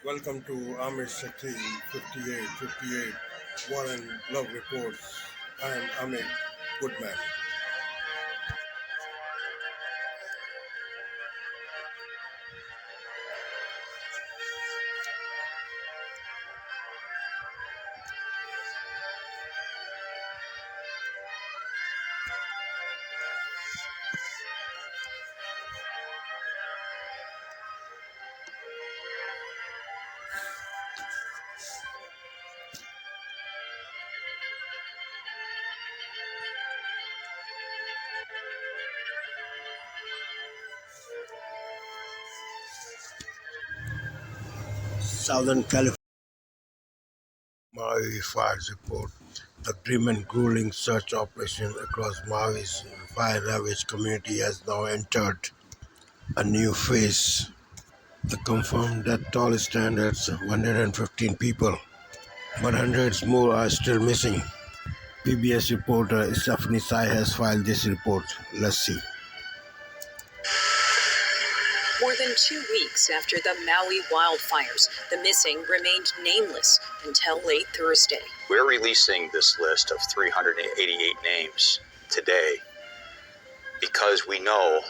Welcome to Amir Shakti 5858 War and Love Reports. I am Amir Goodman. Southern California Maui fires report. The grim and grueling search operation across Maui's fire-ravaged community has now entered a new phase. The confirmed death toll stands at 115 people, but hundreds more are still missing. PBS reporter Stephanie Sai has filed this report. Let's see. More than 2 weeks after the Maui wildfires, the missing remained nameless until late Thursday. We're releasing this list of 388 names today because we know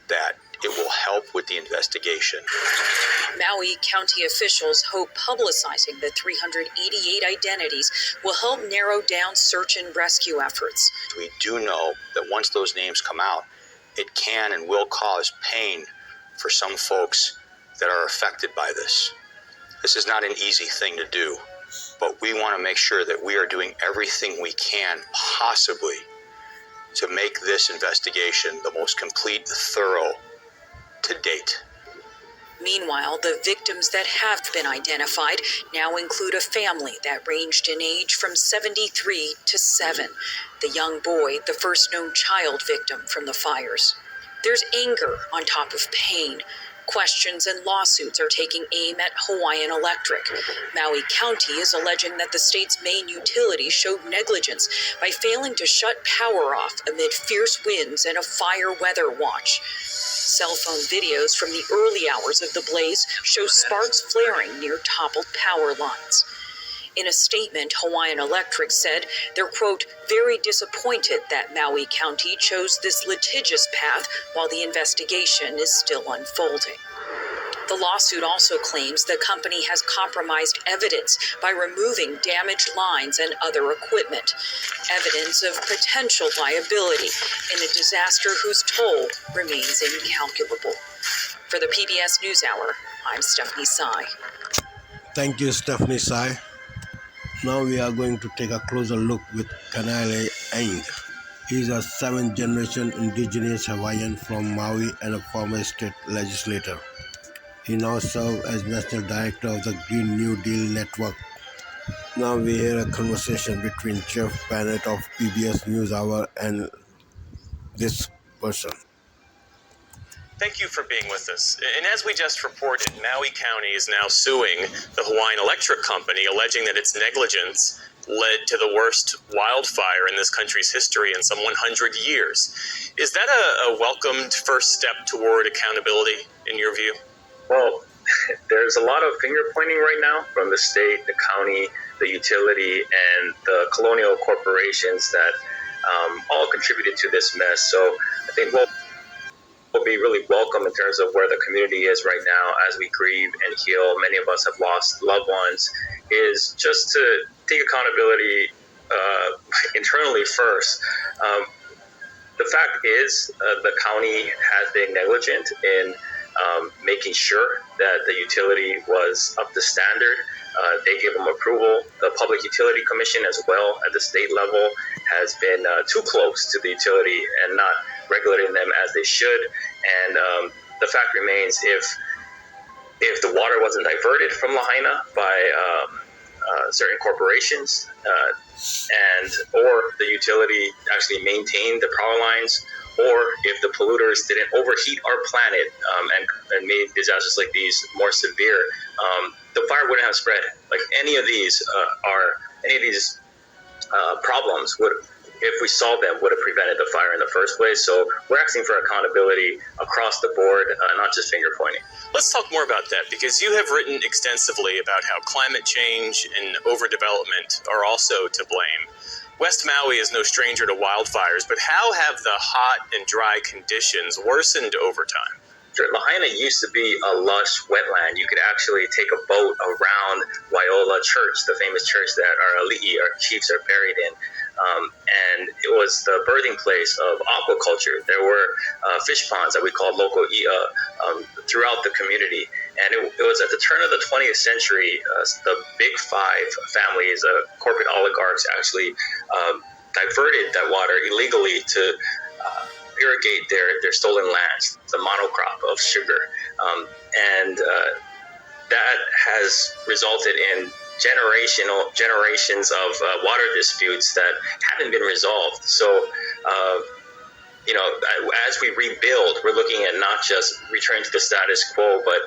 that it will help with the investigation. Maui County officials hope publicizing the 388 identities will help narrow down search and rescue efforts. We do know that once those names come out, it can and will cause pain for some folks that are affected by this. This is not an easy thing to do, but we want to make sure that we are doing everything we can possibly to make this investigation the most complete, thorough to date. Meanwhile, the victims that have been identified now include a family that ranged in age from 73 to 7. The young boy, the first known child victim from the fires. There's anger on top of pain. Questions and lawsuits are taking aim at Hawaiian Electric. Maui County is alleging that the state's main utility showed negligence by failing to shut power off amid fierce winds and a fire weather watch. Cell phone videos from the early hours of the blaze show sparks flaring near toppled power lines. In a statement, Hawaiian Electric said they're, quote, very disappointed that Maui County chose this litigious path while the investigation is still unfolding. The lawsuit also claims the company has compromised evidence by removing damaged lines and other equipment, evidence of potential liability in a disaster whose toll remains incalculable. For the PBS News Hour, I'm Stephanie Sai. Thank you, Stephanie Sai. Now we are going to take a closer look with Kanale Aing. He is a 7th-generation indigenous Hawaiian from Maui and a former state legislator. He now serves as National Director of the Green New Deal Network. Now we hear a conversation between Jeff Bennett of PBS News Hour and this person. Thank you for being with us. And as we just reported, Maui County is now suing the Hawaiian Electric Company, alleging that its negligence led to the worst wildfire in this country's history in some 100 years. Is that a welcomed first step toward accountability, in your view? Well, there's a lot of finger pointing right now from the state, the county, the utility, and the colonial corporations that all contributed to this mess. So I think will be really welcome in terms of where the community is right now as we grieve and heal. Many of us have lost loved ones, is just to take accountability internally first. The fact is the county has been negligent in making sure that the utility was up to standard. They gave them approval. The Public Utility Commission as well at the state level has been too close to the utility and not regulating them as they should. And the fact remains, if the water wasn't diverted from Lahaina by certain corporations or the utility actually maintained the power lines, or if the polluters didn't overheat our planet and made disasters like these more severe, the fire wouldn't have spread. Like any of these problems if we solved them, would have prevented the fire in the first place. So we're asking for accountability across the board, not just finger pointing. Let's talk more about that, because you have written extensively about how climate change and overdevelopment are also to blame. West Maui is no stranger to wildfires, but how have the hot and dry conditions worsened over time? Lahaina used to be a lush wetland. You could actually take a boat around Waiola'a Church, the famous church that our ali'i, our chiefs, are buried in. And it was the birthing place of aquaculture. There were fish ponds that we call loko i'a throughout the community. And it was at the turn of the 20th century, the big five families, corporate oligarchs, actually diverted that water illegally to irrigate their stolen lands, the monocrop of sugar. And that has resulted in generations of water disputes that haven't been resolved. So, as we rebuild, we're looking at not just returning to the status quo, but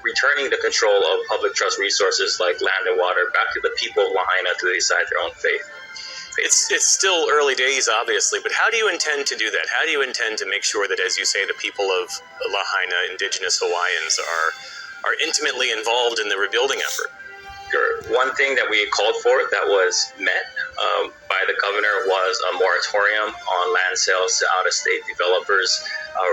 returning the control of public trust resources like land and water back to the people of Lahaina to decide their own fate. It's still early days, obviously, but how do you intend to do that? How do you intend to make sure that, as you say, the people of Lahaina, indigenous Hawaiians, are intimately involved in the rebuilding effort? Sure. One thing that we called for that was met by the governor was a moratorium on land sales to out-of-state developers.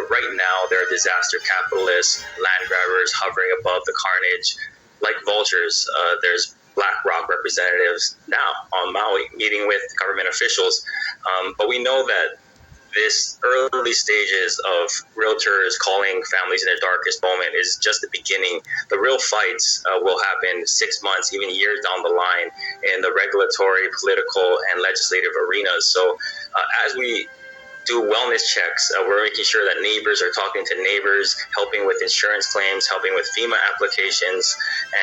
Right now, there are disaster capitalists, land grabbers hovering above the carnage. Like vultures, there's Black Rock representatives now on Maui meeting with government officials. But we know that this early stages of realtors calling families in their darkest moment is just the beginning. The real fights will happen 6 months, even years down the line in the regulatory, political, and legislative arenas. So as we do wellness checks, we're making sure that neighbors are talking to neighbors, helping with insurance claims, helping with FEMA applications,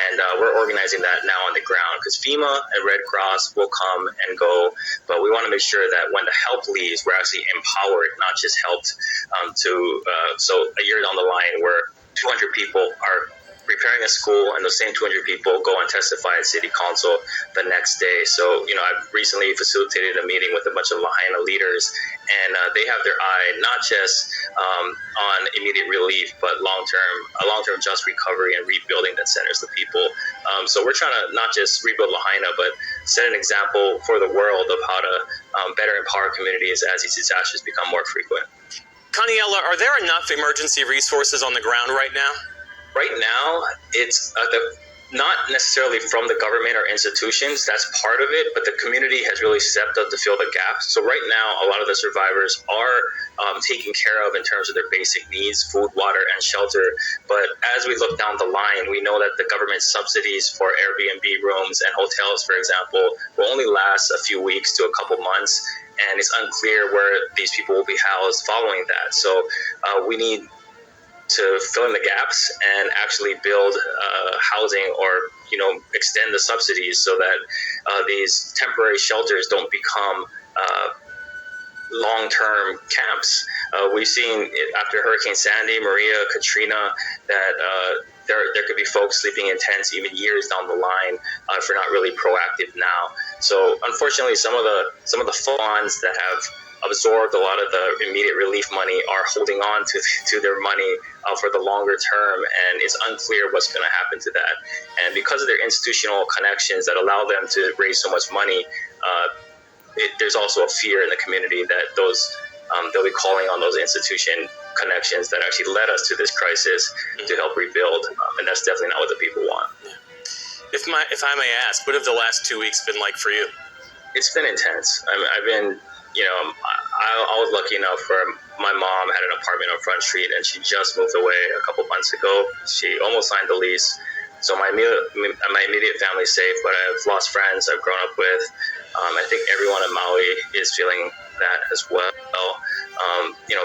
and we're organizing that now on the ground, because FEMA and Red Cross will come and go, but we want to make sure that when the help leaves, we're actually empowered, not just helped so a year down the line where 200 people are repairing a school, and those same 200 people go and testify at city council the next day. So, I've recently facilitated a meeting with a bunch of Lahaina leaders, and they have their eye not just on immediate relief, but a long-term just recovery and rebuilding that centers the people. So we're trying to not just rebuild Lahaina, but set an example for the world of how to better empower communities as these disasters become more frequent. Kaniela, are there enough emergency resources on the ground right now? Right now, it's not necessarily from the government or institutions. That's part of it, but the community has really stepped up to fill the gaps. So right now, a lot of the survivors are taken care of in terms of their basic needs, food, water, and shelter. But as we look down the line, we know that the government subsidies for Airbnb rooms and hotels, for example, will only last a few weeks to a couple months. And it's unclear where these people will be housed following that. So we need to fill in the gaps and actually build housing or extend the subsidies so that these temporary shelters don't become long-term camps. We've seen after Hurricane Sandy, Maria, Katrina, that there could be folks sleeping in tents even years down the line if we're not really proactive now. So unfortunately, some of the funds that have absorbed a lot of the immediate relief money are holding on to their money for the longer term, and it's unclear what's going to happen to that. And because of their institutional connections that allow them to raise so much money, there's also a fear in the community that they'll be calling on those institution connections that actually led us to this crisis to help rebuild, and that's definitely not what the people want. If I may ask, what have the last 2 weeks been like for you? It's been intense. I've been I was lucky enough where my mom had an apartment on Front Street, and she just moved away a couple months ago. She almost signed the lease. So my immediate family's safe, but I've lost friends I've grown up with. I think everyone in Maui is feeling that as well.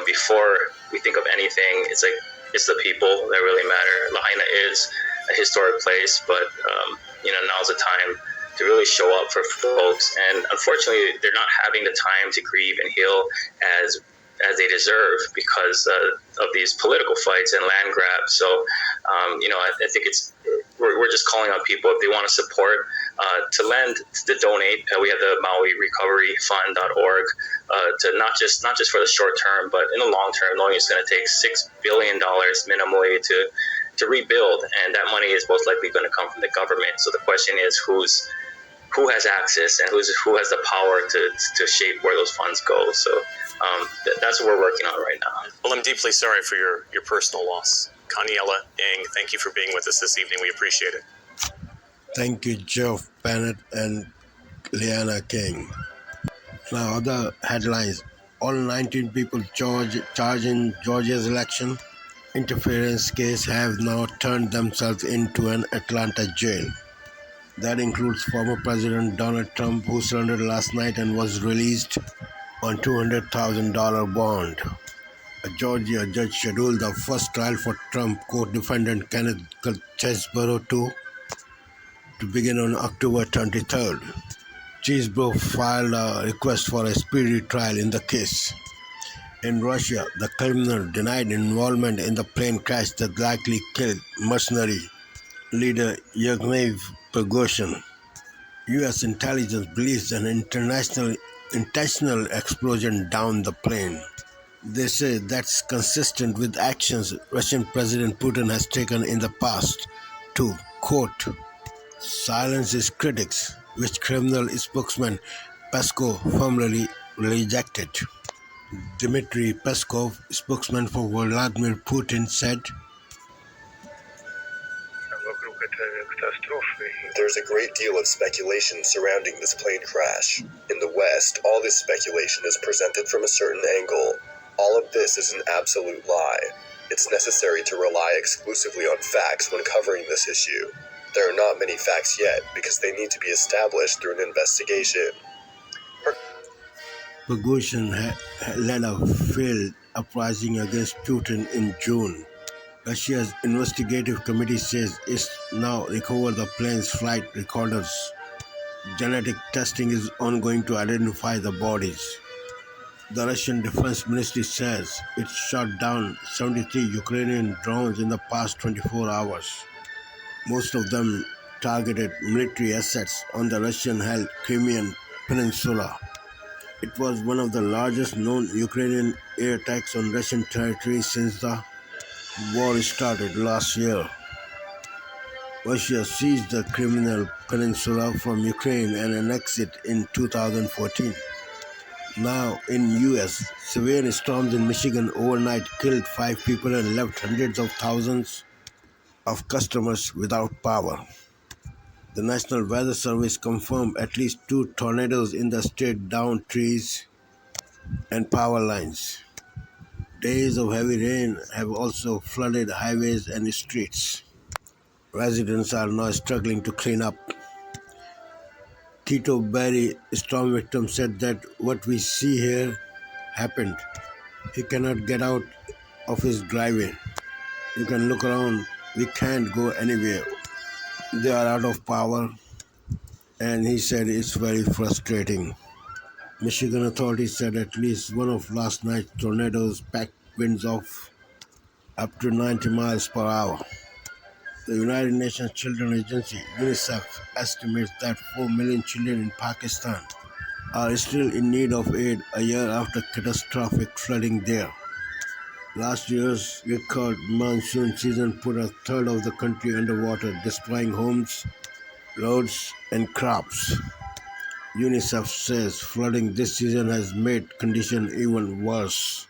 Before we think of anything, it's the people that really matter. Lahaina is a historic place, but now's the time to really show up for folks. And unfortunately, they're not having the time to grieve and heal as they deserve because of these political fights and land grabs. So, I think it's we're just calling on people if they want to support, to lend, to donate. We have the Maui Recovery Fund.org, to not just for the short term, but in the long term, knowing it's going to take $6 billion minimally to rebuild, and that money is most likely going to come from the government. So the question is, who has access and who has the power to shape where those funds go. So that's what we're working on right now. Well, I'm deeply sorry for your personal loss. Kaniela Ng, thank you for being with us this evening. We appreciate it. Thank you, Geoff Bennett and Liana King. Now, other headlines. All 19 people charged in Georgia's election interference case have now turned themselves into an Atlanta jail. That includes former President Donald Trump, who surrendered last night and was released on $200,000 bond. A Georgia judge scheduled the first trial for Trump court defendant Kenneth Chesebro to begin on October 23rd. Chesebro filed a request for a speedy trial in the case. In Russia, the criminal denied involvement in the plane crash that likely killed mercenary leader Yevgeny Prigozhin. U.S. intelligence believes an intentional explosion downed the plane. They say that's consistent with actions Russian President Putin has taken in the past to, quote, silence his critics, which Kremlin spokesman Peskov firmly rejected. Dmitry Peskov, spokesman for Vladimir Putin, said, there's a great deal of speculation surrounding this plane crash. In the West, all this speculation is presented from a certain angle. All of this is an absolute lie. It's necessary to rely exclusively on facts when covering this issue. There are not many facts yet because they need to be established through an investigation. Prigozhin led a failed uprising against Putin in June. Russia's investigative committee says it's now recovered the plane's flight recorders. Genetic testing is ongoing to identify the bodies. The Russian Defense Ministry says it shot down 73 Ukrainian drones in the past 24 hours. Most of them targeted military assets on the Russian-held Crimean Peninsula. It was one of the largest known Ukrainian air attacks on Russian territory since the war started last year. Russia seized the Crimean Peninsula from Ukraine and annexed it in 2014. Now in US, severe storms in Michigan overnight killed 5 people and left hundreds of thousands of customers without power. The National Weather Service confirmed at least 2 tornadoes in the state downed trees and power lines. Days of heavy rain have also flooded highways and streets. Residents are now struggling to clean up. Tito Berry, storm victim, said that what we see here happened. He cannot get out of his driveway. You can look around. We can't go anywhere. They are out of power. And he said it's very frustrating. Michigan authorities said at least one of last night's tornadoes packed winds of up to 90 miles per hour. The United Nations Children's Agency, UNICEF, estimates that 4 million children in Pakistan are still in need of aid a year after catastrophic flooding there. Last year's record monsoon season put a third of the country underwater, destroying homes, roads, and crops. UNICEF says flooding this season has made conditions even worse.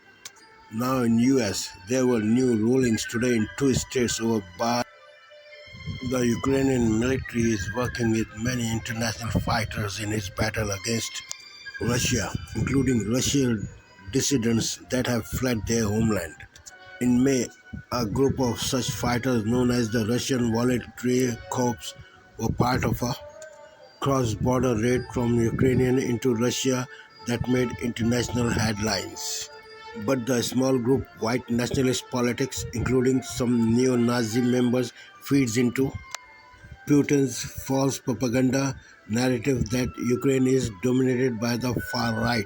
Now in US, there were new rulings today in 2 states over bar. The Ukrainian military is working with many international fighters in its battle against Russia, including Russian dissidents that have fled their homeland. In May, a group of such fighters known as the Russian Voluntary Corps were part of a cross-border raid from Ukraine into Russia that made international headlines. But the small group white nationalist politics, including some neo-Nazi members, feeds into Putin's false propaganda narrative that Ukraine is dominated by the far right.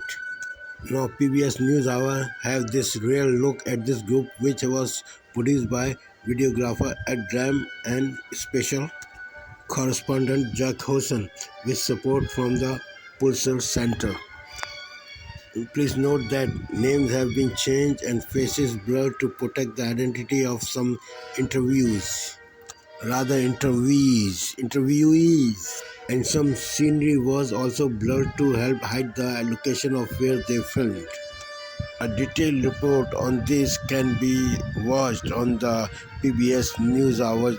Now PBS News Hour have this real look at this group, which was produced by videographer Adram, and special correspondent Jack Hosson with support from the Pulsar Center. Please note that names have been changed and faces blurred to protect the identity of some interviewees, and some scenery was also blurred to help hide the location of where they filmed. A detailed report on this can be watched on the PBS News Hour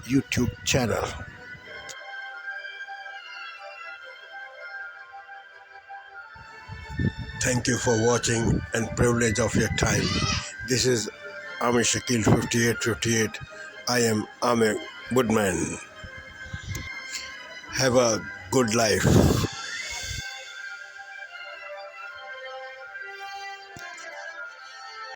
YouTube channel. Thank you for watching and privilege of your time. This is Amir Shakil 5858. I am Amir Woodman. Have a good life.